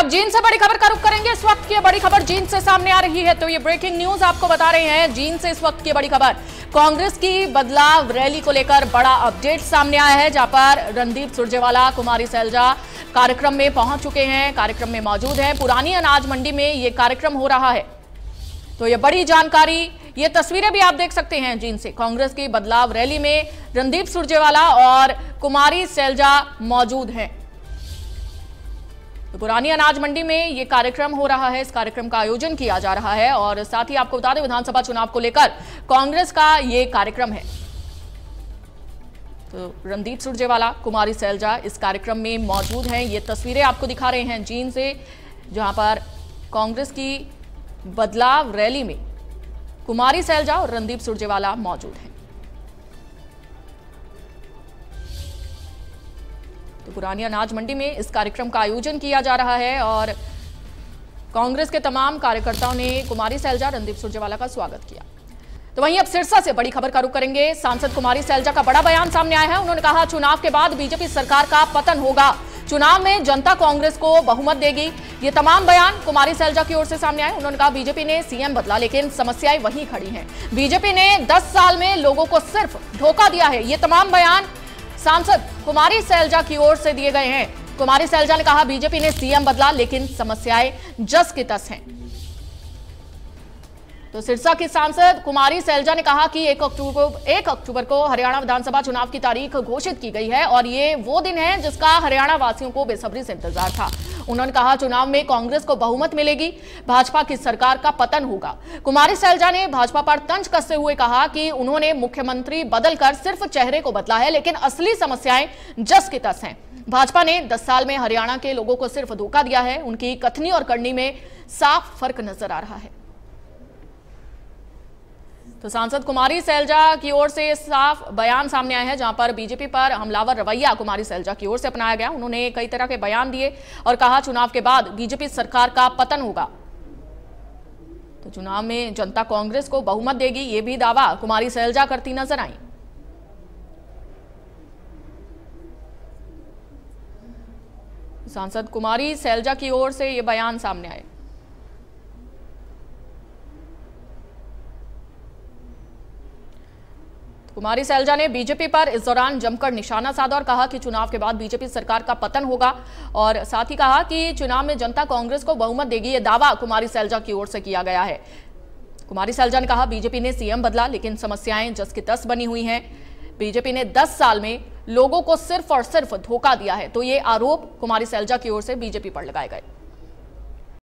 अब जींद से बड़ी खबर का रुख करेंगे। इस वक्त की बड़ी खबर जींद से सामने आ रही है, तो ये ब्रेकिंग न्यूज आपको बता रहे हैं। जींद से इस वक्त की बड़ी खबर, कांग्रेस की बदलाव रैली को लेकर बड़ा अपडेट सामने आया है, जहां पर रणदीप सुरजेवाला, कुमारी सैलजा कार्यक्रम में पहुंच चुके हैं, कार्यक्रम में मौजूद हैं। पुरानी अनाज मंडी में ये कार्यक्रम हो रहा है, तो ये बड़ी जानकारी, ये तस्वीरें भी आप देख सकते हैं जींद से। कांग्रेस की बदलाव रैली में रणदीप सुरजेवाला और कुमारी सैलजा मौजूद हैं। तो पुरानी अनाज मंडी में ये कार्यक्रम हो रहा है, इस कार्यक्रम का आयोजन किया जा रहा है और साथ ही आपको बता दें विधानसभा चुनाव को लेकर कांग्रेस का ये कार्यक्रम है। तो रणदीप सुरजेवाला, कुमारी सैलजा इस कार्यक्रम में मौजूद हैं। ये तस्वीरें आपको दिखा रहे हैं जींद से, जहां पर कांग्रेस की बदलाव रैली में कुमारी सैलजा और रणदीप सुरजेवाला मौजूद हैं। तो पुरानी अनाज मंडी में इस कार्यक्रम का आयोजन किया जा रहा है और कांग्रेस के तमाम कार्यकर्ताओं ने कुमारी सैलजा, रणदीप सुरजेवाला का स्वागत किया। तो वहीं अब सिरसा से बड़ी खबर का रुख करेंगे। सांसद कुमारी सैलजा का बड़ा बयान सामने आया है। उन्होंने कहा चुनाव के बाद बीजेपी सरकार का पतन होगा, चुनाव में जनता कांग्रेस को बहुमत देगी। ये तमाम बयान कुमारी सैलजा की ओर से सामने आए। उन्होंने कहा बीजेपी ने सीएम बदला लेकिन समस्याएं वहीं खड़ी हैं। बीजेपी ने 10 साल में लोगों को सिर्फ धोखा दिया है। ये तमाम बयान सांसद कुमारी सैलजा की ओर से दिए गए हैं। कुमारी सैलजा ने कहा बीजेपी ने सीएम बदला लेकिन समस्याएं जस की तस हैं। तो सिरसा की सांसद कुमारी सैलजा ने कहा कि 1 अक्टूबर को हरियाणा विधानसभा चुनाव की तारीख घोषित की गई है और ये वो दिन है जिसका हरियाणा वासियों को बेसब्री से इंतजार था। उन्होंने कहा चुनाव में कांग्रेस को बहुमत मिलेगी, भाजपा की सरकार का पतन होगा। कुमारी सैलजा ने भाजपा पर तंज कसते हुए कहा कि उन्होंने मुख्यमंत्री बदलकर सिर्फ चेहरे को बदला है, लेकिन असली समस्याएं जस की तस हैं। भाजपा ने 10 साल में हरियाणा के लोगों को सिर्फ धोखा दिया है। उनकी कथनी और करनी में साफ फर्क नजर आ रहा है। तो सांसद कुमारी सैलजा की ओर से साफ बयान सामने आया है, जहां पर बीजेपी पर हमलावर रवैया कुमारी सैलजा की ओर से अपनाया गया। उन्होंने कई तरह के बयान दिए और कहा चुनाव के बाद बीजेपी सरकार का पतन होगा, तो चुनाव में जनता कांग्रेस को बहुमत देगी, ये भी दावा कुमारी सैलजा करती नजर आई। सांसद कुमारी सैलजा की ओर से ये बयान सामने आए। कुमारी सैलजा ने बीजेपी पर इस दौरान जमकर निशाना साधा और कहा कि चुनाव के बाद बीजेपी सरकार का पतन होगा और साथ ही कहा कि चुनाव में जनता कांग्रेस को बहुमत देगी। यह दावा कुमारी सैलजा की ओर से किया गया है। कुमारी सैलजा ने कहा बीजेपी ने सीएम बदला लेकिन समस्याएं जस की तस बनी हुई हैं। बीजेपी ने 10 साल में लोगों को सिर्फ और सिर्फ धोखा दिया है। तो ये आरोप कुमारी सैलजा की ओर से बीजेपी पर लगाए गए।